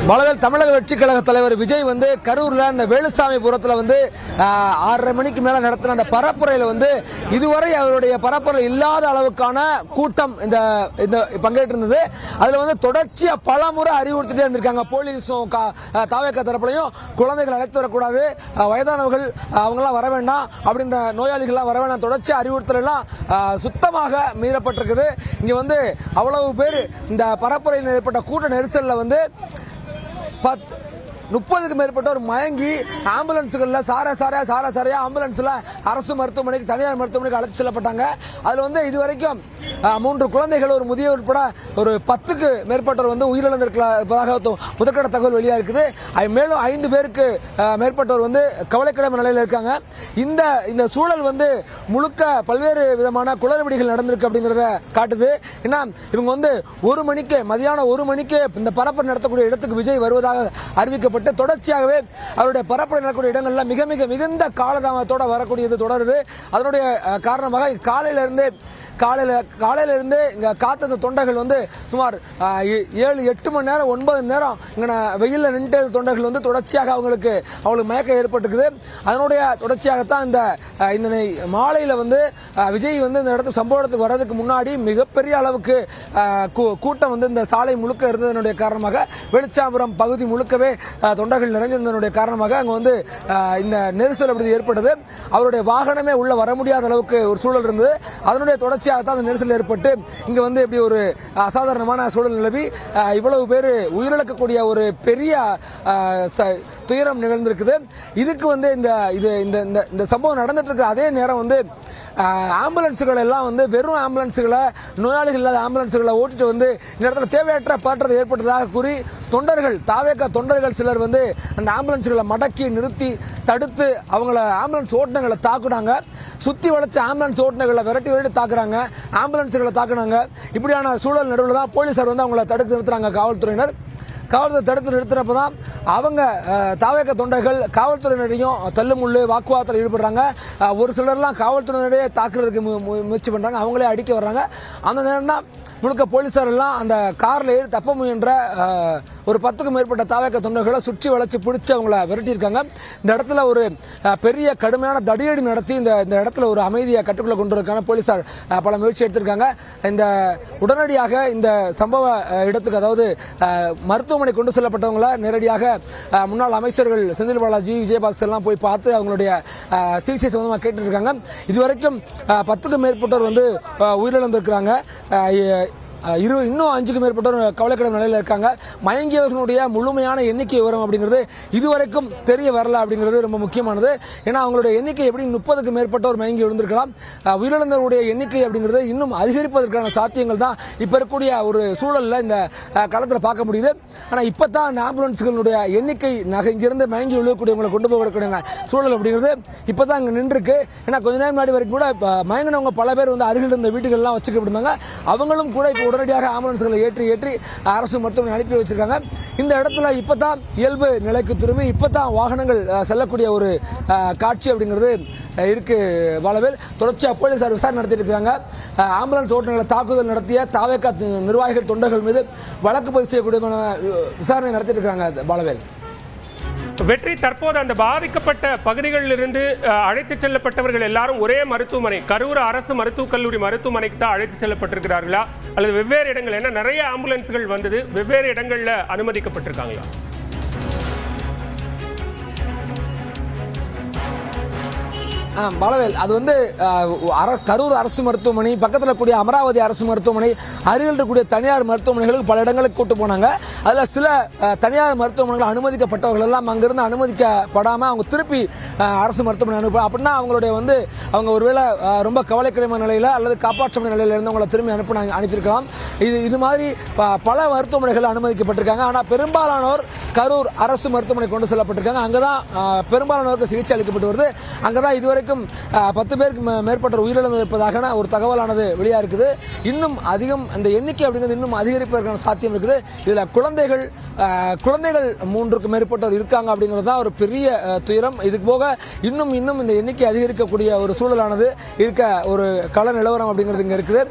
பலவேல் தமிழக வெற்றிக் கழக தலைவர் விஜய் வந்து கரூர்ல இந்த வேலுசாமிபுரத்துல வந்து 6:30 மணிக்கு மேல நடத்தின அந்த பரப்புரையில வந்து இதுவரை அவருடைய பரப்புரை இல்லாத அளவுக்கான கூட்டம் இந்த பங்கேற்று இருந்தது. அதுல வந்து தொடர்ச்சியா பல முறை அறிவுறுத்திட்டே இருந்திருக்காங்க. போலீஸும் தாவேக தரப்புலையும் குழந்தைகள் அழைத்து வரக்கூடாது, வயதானவர்கள் அவங்கெல்லாம் வர வேண்டாம், அப்படின்ற நோயாளிகள்லாம் வர வேண்டாம், தொடர்ச்சியா அறிவுறுத்தல் எல்லாம் சுத்தமாக மீறப்பட்டிருக்குது. இங்க வந்து அவ்வளவு பேர் இந்த பரப்புரையில் ஏற்பட்ட கூட்ட நெரிசல்ல வந்து 30க்கும் மேற்பட்டோர் மயங்கி ஆம்புலன்ஸ்கள்ல சாரையா ஆம்புலன்ஸ்ல அரசு மருத்துவமனைக்கு தனியார் மருத்துவமனைக்கு அழைத்து செல்லப்பட்டாங்க. அதுல வந்து இதுவரைக்கும் 3 குழந்தைகள் ஒரு முதியவர் உட்பட ஒரு 10க்கு மேற்பட்டோர் வந்து உயிரிழந்திருப்பதாக முதற்கட்ட தகவல் வெளியா இருக்குது. மேலும் 5 பேருக்கு மேற்பட்டோர் வந்து கவலைக்கிடமான நிலையில் இருக்காங்க. இந்த சூழல் வந்து முழுக்க பல்வேறு விதமான குளறுபடிகள் நடந்திருக்கு அப்படிங்கறத காட்டுது. ஏன்னா இவங்க வந்து மதியானம் 1 மணிக்கு இந்த பரப்புரை நடத்தக்கூடிய இடத்துக்கு விஜய் வருவதாக அறிவிக்கப்பட்டு தொடர்ச்சியாகவே அவருடைய பரப்புரை நடக்கக்கூடிய இடங்கள்ல மிகுந்த காலதாமத்தோட வரக்கூடியது தொடருது. அதனுடைய காரணமாக காலையில இருந்து இங்க காத்த தொண்டர்கள் வந்து சுமார் 7-8 மணி நேரம் 9 மணி நேரம் இங்க வெயில்ல நின்று தொண்டர்கள் வந்து தொடர்ச்சியாக அவங்களுக்கு மயக்கம் ஏற்பட்டிருக்குது. அதனுடைய தொடர்ச்சியாகத்தான் இந்த மாலையில வந்து விஜய் வந்து இந்த இடத்துக்கு சம்பவத்துக்கு வர்றதுக்கு முன்னாடி மிகப்பெரிய அளவுக்கு கூட்டம் வந்து இந்த சாலை முழுக்க இருந்ததனுடைய காரணமாக வெளிச்சாபுரம் பகுதி முழுக்கவே தொண்டர்கள் நிறைஞ்சிருந்ததனுடைய காரணமாக அங்க வந்து இந்த நெரிசல் அப்படி ஏற்பட்டது. அவருடைய வாகனமே உள்ள வர முடியாத அளவுக்கு ஒரு சூழல் இருந்தது. அதனுடைய தொடர்ச்சி நெரிசல் ஏற்பட்டு இங்க வந்து இப்படி ஒரு அசாதாரணமான சூழல் நிலவி இவ்வளவு பேர் உயிரிழக்கக்கூடிய ஒரு பெரிய துயரம் நிகழ்ந்திருக்குது. இதுக்கு வந்து இந்த சம்பவம் நடந்துட்டு இருக்கிற அதே நேரம் வந்து ஆம்புலன்ஸுகள் எல்லாம் வந்து வெறும் ஆம்புலன்ஸுகளை, நோயாளிகள் இல்லாத ஆம்புலன்ஸுகளை ஓட்டிட்டு வந்து இந்த இடத்துல தேவையற்ற பதற்றம் ஏற்பட்டதாக கூறி தாவேக தொண்டர்கள் சிலர் வந்து அந்த ஆம்புலன்ஸுகளை மடக்கி நிறுத்தி தடுத்து அவங்கள ஆம்புலன்ஸ் ஓட்டுநர்களை தாக்குனாங்க. சுத்தி வளைச்ச ஆம்புலன்ஸ் ஓட்டுநர்களை விரட்டி தாக்குறாங்க, ஆம்புலன்ஸுகளை தாக்குனாங்க. இப்படியான சூழல் நடுவில் தான் போலீசார் வந்து அவங்களை தடுத்து நிறுத்துறாங்க. காவல்துறை தடுத்து நிறுத்தினப்பதான் அவங்க தாவேக தொண்டர்கள் காவல்துறையினரையும் தள்ளுமுள்ளு வாக்குவாதத்தில் ஈடுபடுறாங்க. ஒரு சிலர்லாம் காவல்துறையினரையே தாக்குறதுக்கு முயற்சி பண்றாங்க, அவங்களே அடிக்க வர்றாங்க. அந்த நேரம் தான் முழுக்க போலீசார் எல்லாம் அந்த கார்ல ஏறி தப்ப முயன்ற ஒரு 10க்கும் மேற்பட்ட தாவேக தொண்டர்களை சுற்றி வளைச்சு பிடிச்சு அவங்கள விரட்டியிருக்காங்க. இந்த இடத்துல ஒரு பெரிய கடுமையான தடியடி நடத்தி இந்த இடத்துல ஒரு அமைதியை கட்டுக்குள்ள கொண்டு வரதுக்கான போலீசார் பல முயற்சி எடுத்திருக்காங்க. உடனடியாக இந்த சம்பவ இடத்துக்கு, அதாவது மருத்துவமனை கொண்டு செல்லப்பட்டவங்களை நேரடியாக முன்னாள் அமைச்சர்கள் செந்தில் பாலாஜி, விஜயபாஸ்கர் எல்லாம் போய் பார்த்து அவங்களுடைய சிகிச்சை சம்பந்தமாக கேட்டு இருக்காங்க. இதுவரைக்கும் 10க்கும் மேற்பட்டோர் வந்து உயிரிழந்திருக்கிறாங்க. இன்னும் 5க்கும் மேற்பட்டோர் கவலைக்கிட நிலையில் இருக்காங்க. மயங்கியவர்களுடைய முழுமையான எண்ணிக்கை விவரம் அப்படிங்கிறது இதுவரைக்கும் தெரிய வரல அப்படிங்கிறது ரொம்ப முக்கியமானது. ஏன்னா அவங்களுடைய எண்ணிக்கை எப்படி 30க்கும் மேற்பட்டோர் மயங்கி விழுந்திருக்கலாம். உயிரிழந்தவருடைய எண்ணிக்கை அப்படிங்கிறது இன்னும் அதிகரிப்பதற்கான சாத்தியங்கள் தான் இப்ப இருக்கக்கூடிய ஒரு சூழல்ல இந்த களத்தில் பார்க்க முடியுது. ஆனா இப்பதான் அந்த ஆம்புலன்ஸ்களுடைய எண்ணிக்கை இங்கிருந்து மயங்கி விழுகக்கூடியவங்களை கொண்டு போகக்கூடிய சூழல் அப்படிங்கிறது இப்பதான் அங்க நின்றுருக்கு. ஏன்னா கொஞ்ச நேரம் முன்னாடி வரைக்கும் கூட மயங்கினவங்க பல பேர் வந்து அருகில் இருந்த வீடுகள் எல்லாம் வச்சுக்கிட்டு அவங்களும் கூட உடனடியாக ஆம்புலன்ஸ்களை ஏற்றி அரசு மருத்துவமனை அனுப்பி வச்சிருக்காங்க. இந்த இடத்துல இப்பதான் இயல்பு நிலைக்கு திரும்பி இப்பதான் வாகனங்கள் செல்லக்கூடிய ஒரு காட்சி அப்படிங்கிறது இருக்கு. பலவேல் தொடர்ச்சியா போலீசார் விசாரணை நடத்திட்டு இருக்காங்க. ஆம்புலன்ஸ் ஓட்டுநர்களை தாக்குதல் நடத்திய தாவேக நிர்வாகிகள் தொண்டர்கள் மீது வழக்கு பதிவு செய்யக்கூடிய விசாரணை நடத்திட்டு இருக்காங்க. பலவேல் வெற்றி, தற்போது அந்த பாதிக்கப்பட்ட பகுதிகளில் இருந்து அழைத்து செல்லப்பட்டவர்கள் எல்லாரும் ஒரே மருத்துவமனை, கரூர் அரசு மருத்துவக் கல்லூரி மருத்துவமனைக்கு தான் அழைத்து செல்லப்பட்டிருக்கிறார்களா, அல்லது வெவ்வேறு இடங்கள்? ஏன்னா நிறைய ஆம்புலன்ஸ்கள் வந்தது, வெவ்வேறு இடங்கள்ல அனுமதிக்கப்பட்டிருக்காங்களா? பலவேல் அது வந்து கரூர் அரசு மருத்துவமனை பக்கத்தில் கூடிய அமராவதி அரசு மருத்துவமனை, அருகில் இருக்கக்கூடிய தனியார் மருத்துவமனைகளுக்கு பல இடங்களுக்கு கூட்டு போனாங்க. அதுல சில தனியார் மருத்துவமனைகள் அனுமதிக்கப்பட்டவர்கள் எல்லாம் அங்கிருந்து அனுமதிக்கப்படாம அவங்க திருப்பி அரசு மருத்துவமனை அனுப்ப, அப்படின்னா அவங்களுடைய வந்து அவங்க ஒருவேளை ரொம்ப கவலைக்கிடமான நிலையில அல்லது காப்பாற்ற நிலையில இருந்து அவங்களை திரும்பி அனுப்பியிருக்கலாம். இது மாதிரி பல மருத்துவமனைகள் அனுமதிக்கப்பட்டிருக்காங்க. ஆனா பெரும்பாலானோர் கரூர் அரசு மருத்துவமனை கொண்டு செல்லப்பட்டிருக்காங்க. அங்கதான் பெரும்பாலானோருக்கு சிகிச்சை அளிக்கப்பட்டு வருது. அங்கதான் இதுவரைக்கும் 10 பேருக்கு மேற்பட்ட உயிரிழந்திருப்பதாக ஒரு தகவலானது வெளியா இருக்குது. இன்னும் அதிகம் அந்த எண்ணிக்கை அப்படிங்கிறது இன்னும் அதிகரிப்பதற்கான சாத்தியம் இருக்குது. இதுல குழந்தைகள் 3க்கும் மேற்பட்டோர் இருக்காங்க அப்படிங்கிறது தான் ஒரு பெரிய துயரம். இதுக்கு போக இன்னும் இந்த எண்ணிக்கை அதிகரிக்கக்கூடிய ஒரு சூழலானது இருக்க ஒரு கள நிலவரம் அப்படிங்கிறது இங்க இருக்குது.